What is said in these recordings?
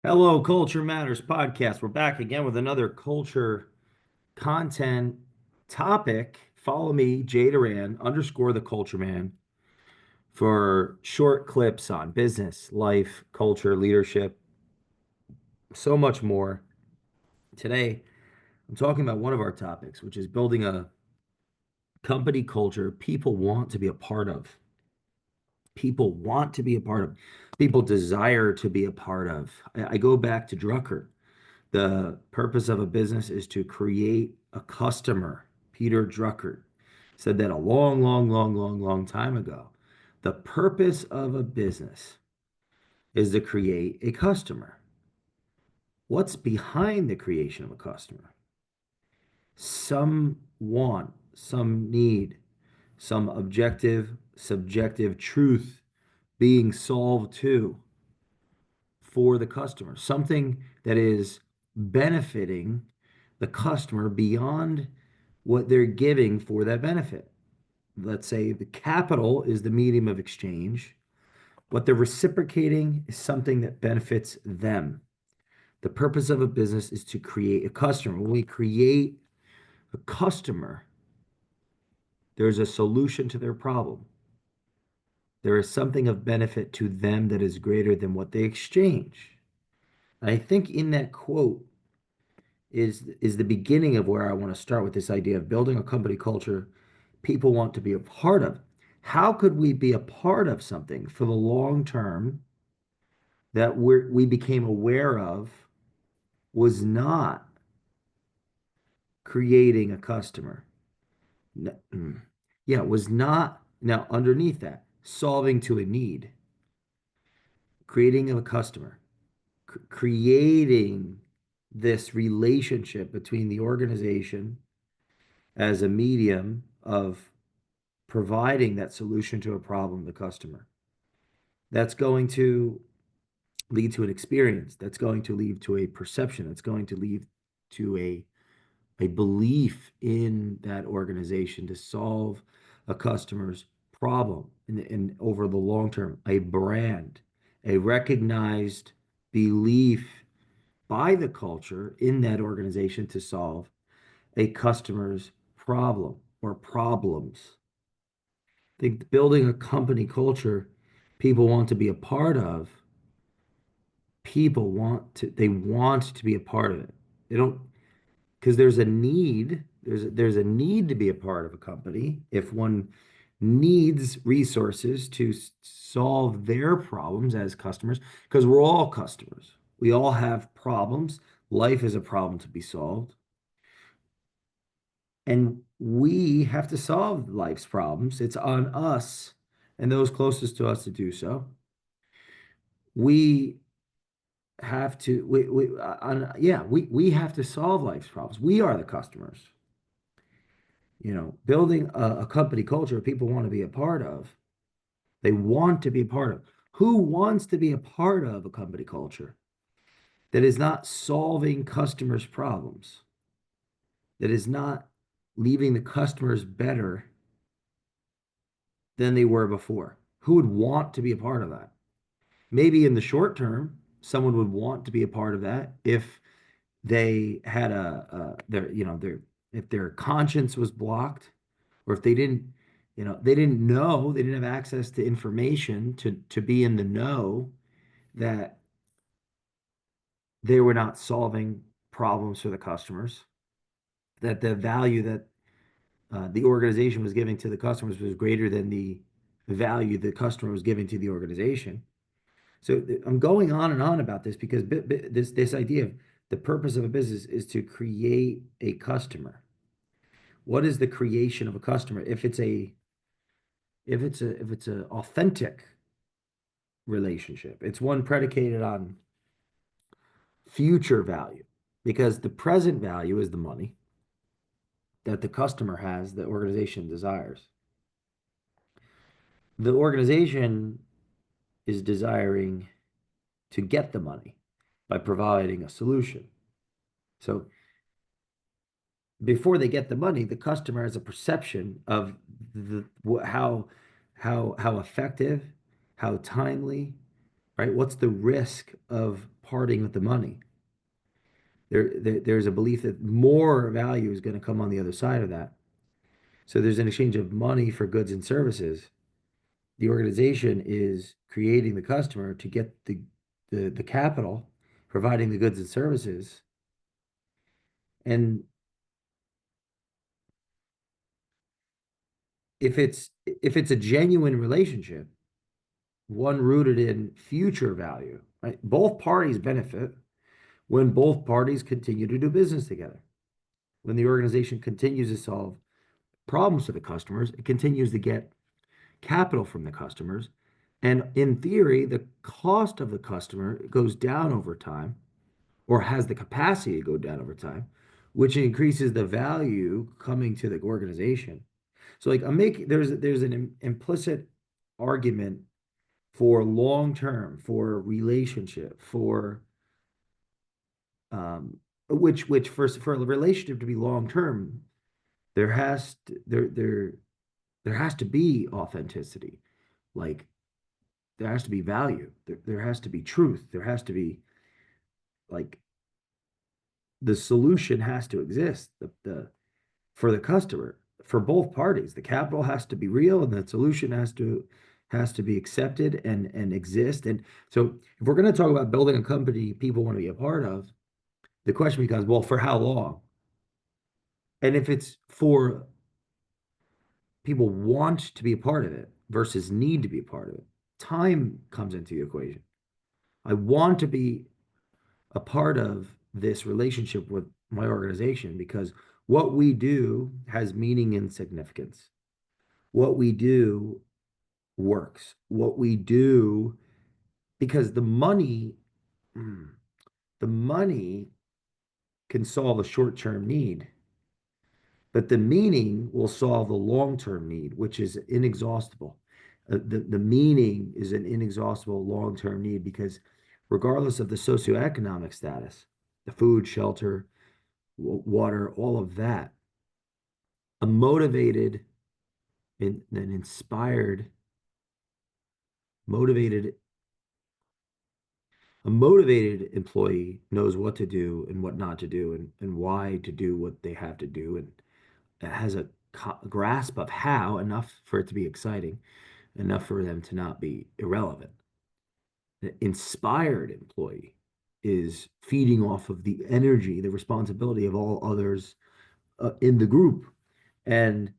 Hello, Culture Matters podcast. We're back again with another culture content topic. Follow me, Jay Doran, underscore the culture man, for short clips on business, life, culture, leadership, so much more. Today, I'm talking about one of our topics, which is building a company culture people want to be a part of. People want to be a part of. People desire to be a part of. I go back to Drucker. The purpose of a business is to create a customer. Peter Drucker said that a long, long, long, long, long time ago. The purpose of a business is to create a customer. What's behind the creation of a customer? Some want, some need, some objective, subjective truth being solved too for the customer, something that is benefiting the customer beyond what they're giving for that benefit. Let's say the capital is the medium of exchange. What they're reciprocating is something that benefits them. The purpose of a business is to create a customer. When we create a customer, there's a solution to their problem. There is something of benefit to them that is greater than what they exchange. And I think in that quote is the beginning of where I want to start with this idea of building a company culture people want to be a part of. How could we be a part of something for the long term that we became aware of was not creating a customer? Yeah, was not. Now, underneath that, solving to a need, creating a customer, creating this relationship between the organization as a medium of providing that solution to a problem, the customer. That's going to lead to an experience. That's going to lead to a perception. That's going to lead to a belief in that organization to solve a customer's problem in over the long term, a brand, a recognized belief by the culture in that organization to solve a customer's problem or problems. I think building a company culture people want to be a part of, they want to be a part of it. They don't because there's a need to be a part of a company if one needs resources to solve their problems as customers, because we're all customers. We all have problems. Life is a problem to be solved. And we have to solve life's problems. It's on us and those closest to us to do so. We have to, we have to solve life's problems. We are the customers. Building a company culture people want to be a part of. They want to be a part of. Who wants to be a part of a company culture that is not solving customers' problems, that is not leaving the customers better than they were before? Who would want to be a part of that? Maybe in the short term, someone would want to be a part of that if they had if their conscience was blocked, or if they didn't know, they didn't have access to information to be in the know that they were not solving problems for the customers, that the value that the organization was giving to the customers was greater than the value the customer was giving to the organization. So I'm going on and on about this because this idea of the purpose of a business is to create a customer. What is the creation of a customer? If it's a authentic relationship, it's one predicated on future value, because the present value is the money that the customer has, the organization desires. The organization is desiring to get the money by providing a solution. So before they get the money, the customer has a perception of how effective, how timely, right? What's the risk of parting with the money? There's a belief that more value is going to come on the other side of that. So there's an exchange of money for goods and services. The organization is creating the customer to get the capital, providing the goods and services. And if it's a genuine relationship, one rooted in future value, right? Both parties benefit when both parties continue to do business together. When the organization continues to solve problems for the customers, it continues to get capital from the customers. And in theory, the cost of the customer goes down over time or has the capacity to go down over time, which increases the value coming to the organization. So like I'm making there's an implicit argument for long term, for relationship, for um which for a relationship to be long term, there has to be authenticity. Like there has to be value. There has to be truth. There has to be like the solution has to exist. The for the customer, for both parties. The capital has to be real and the solution has to be accepted and exist. And so if we're going to talk about building a company people want to be a part of, the question becomes, well, for how long? And if it's for people want to be a part of it versus need to be a part of it, time comes into the equation. I want to be a part of this relationship with my organization because what we do has meaning and significance. What we do works. What we do, because the money can solve a short-term need, but the meaning will solve the long-term need, which is inexhaustible. The meaning is an inexhaustible long-term need because regardless of the socioeconomic status, the food, shelter, water, all of that, a motivated and an inspired, motivated, a motivated employee knows what to do and what not to do and why to do what they have to do and has a grasp of how enough for it to be exciting, enough for them to not be irrelevant. An inspired employee is feeding off of the energy, the responsibility of all others in the group. And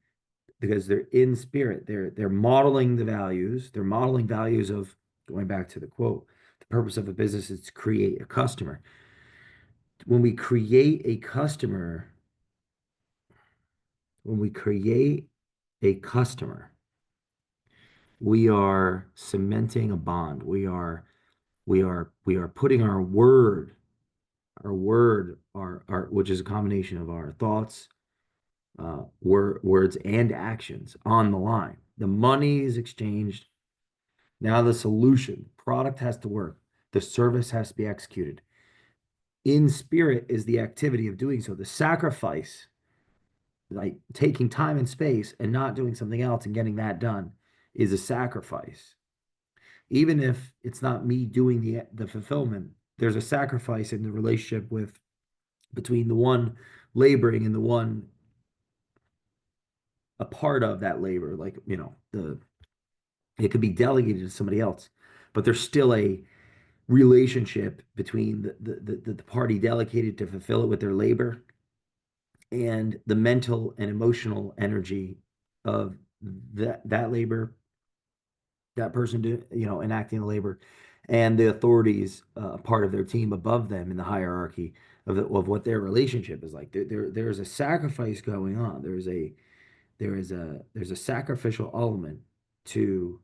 because they're in spirit, they're modeling the values, they're modeling values of going back to the quote, the purpose of a business is to create a customer. When we create a customer, when we create a customer, we are cementing a bond. We are putting our which is a combination of our thoughts, words and actions on the line. The money is exchanged. Now the solution, product has to work. The service has to be executed. In spirit is the activity of doing so. The sacrifice, like taking time and space and not doing something else and getting that done, is a sacrifice. Even if it's not me doing the fulfillment, there's a sacrifice in the relationship with between the one laboring and the one a part of that labor. Like, the it could be delegated to somebody else, but there's still a relationship between the party delegated to fulfill it with their labor and the mental and emotional energy of that labor, that person enacting the labor, and the authorities, part of their team above them in the hierarchy of what their relationship is like. There's a sacrifice going on. There's a sacrificial element to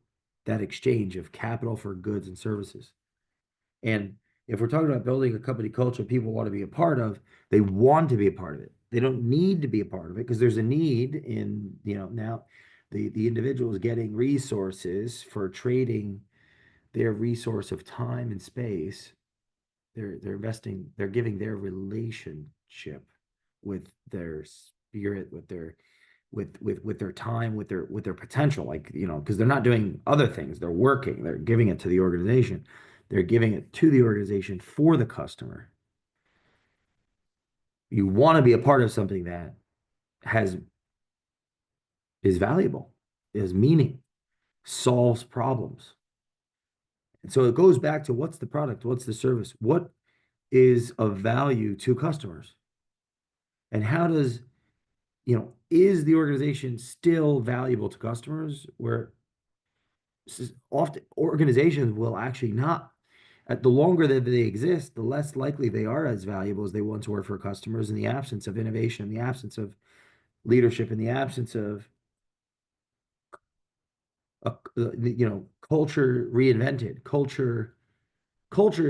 that exchange of capital for goods and services. And if we're talking about building a company culture people want to be a part of, they want to be a part of it. They don't need to be a part of it because there's a need in, now the individual is getting resources for trading their resource of time and space. They're investing, they're giving their relationship with their spirit, with their time, with their potential, like, because they're not doing other things. They're working, they're giving it to the organization. They're giving it to the organization for the customer. You want to be a part of something that has is valuable, is meaning, solves problems. And so it goes back to what's the product, what's the service, what is of value to customers, and how does, is the organization still valuable to customers? Where often organizations will actually not. At the longer that they exist, the less likely they are as valuable as they once were for customers in the absence of innovation, in the absence of leadership, in the absence of culture reinvented. Culture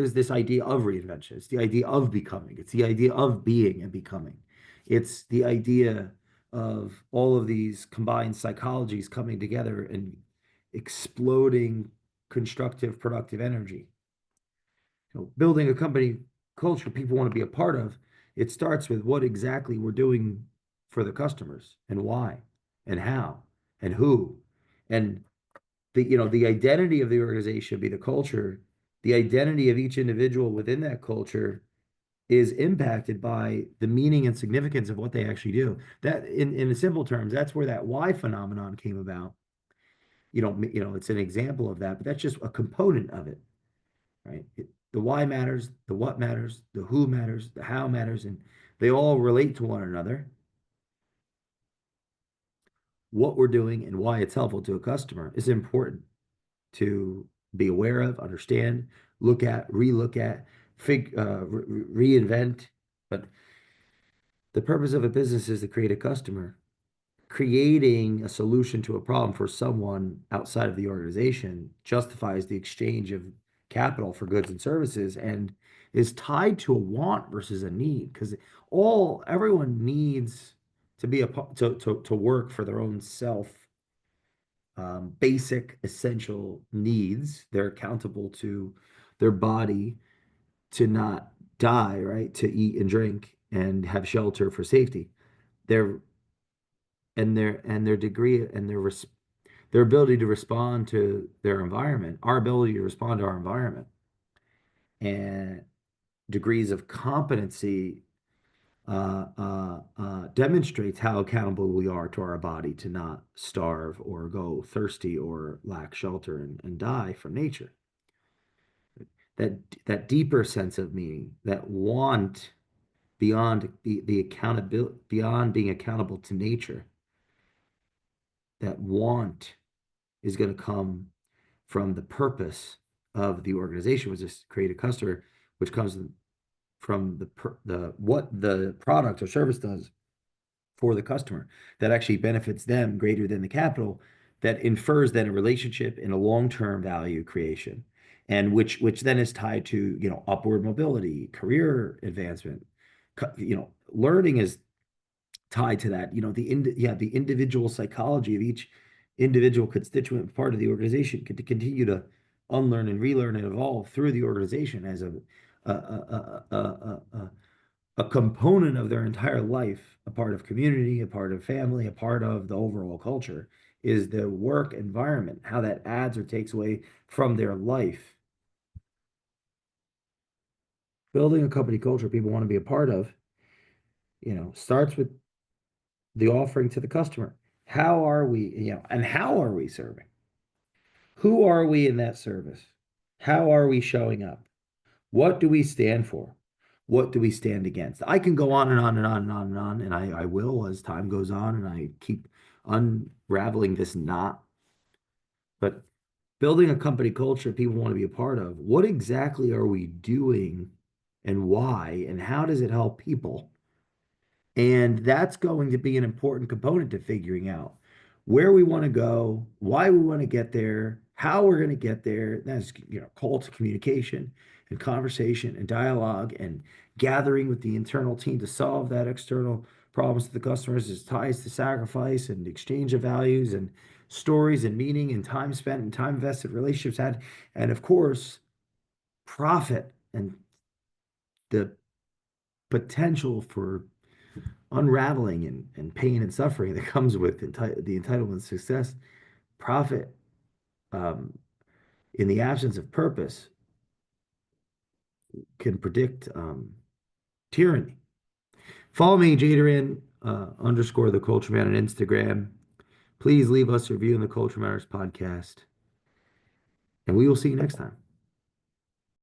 is this idea of reinvention. It's the idea of becoming. It's the idea of being and becoming. It's the idea of all of these combined psychologies coming together and exploding constructive, productive energy. Building a company culture people want to be a part of, it starts with what exactly we're doing for the customers and why and how and who. And the identity of the organization be the culture. The identity of each individual within that culture is impacted by the meaning and significance of what they actually do. That in simple terms, that's where that why phenomenon came about. It's an example of that, but that's just a component of it, right? The why matters, the what matters, the who matters, the how matters, and they all relate to one another. What we're doing and why it's helpful to a customer is important to be aware of, understand, look at, relook at, reinvent. But the purpose of a business is to create a customer. Creating a solution to a problem for someone outside of the organization justifies the exchange of capital for goods and services and is tied to a want versus a need because everyone needs to be to work for their own self basic essential needs. They're accountable to their body to not die, right? To eat and drink and have shelter for safety. Their their degree and their ability to respond to their environment, our ability to respond to our environment, and degrees of competency demonstrates how accountable we are to our body to not starve or go thirsty or lack shelter and die from nature. That deeper sense of meaning, that want beyond the accountability, beyond being accountable to nature, that want is going to come from the purpose of the organization, which is to create a customer, which comes from the what the product or service does for the customer that actually benefits them greater than the capital, that infers then a relationship and a long-term value creation, and which then is tied to upward mobility, career advancement. Learning is tied to that. The individual psychology of each individual constituent part of the organization could continue to unlearn and relearn and evolve through the organization as a, a, a, a, a a component of their entire life, a part of community, a part of family, a part of the overall culture, is the work environment, how that adds or takes away from their life. Building a company culture people want to be a part of, starts with the offering to the customer. How are we, and how are we serving? Who are we in that service? How are we showing up? What do we stand for? What do we stand against? I can go on and on and on and on and on, and I will as time goes on and I keep unraveling this knot. But building a company culture people want to be a part of, what exactly are we doing and why, and how does it help people? And that's going to be an important component to figuring out where we want to go, why we want to get there, how we're going to get there. That's, call to communication and conversation and dialogue and gathering with the internal team to solve that external problems to the customers is ties to sacrifice and exchange of values and stories and meaning and time spent and time invested relationships had. And of course, profit and the potential for unraveling and pain and suffering that comes with the entitlement success, profit, um, in the absence of purpose, can predict tyranny. Follow me, Jay Doran, underscore the Culture Man on Instagram. Please leave us a review in the Culture Matters podcast, and we will see you next time.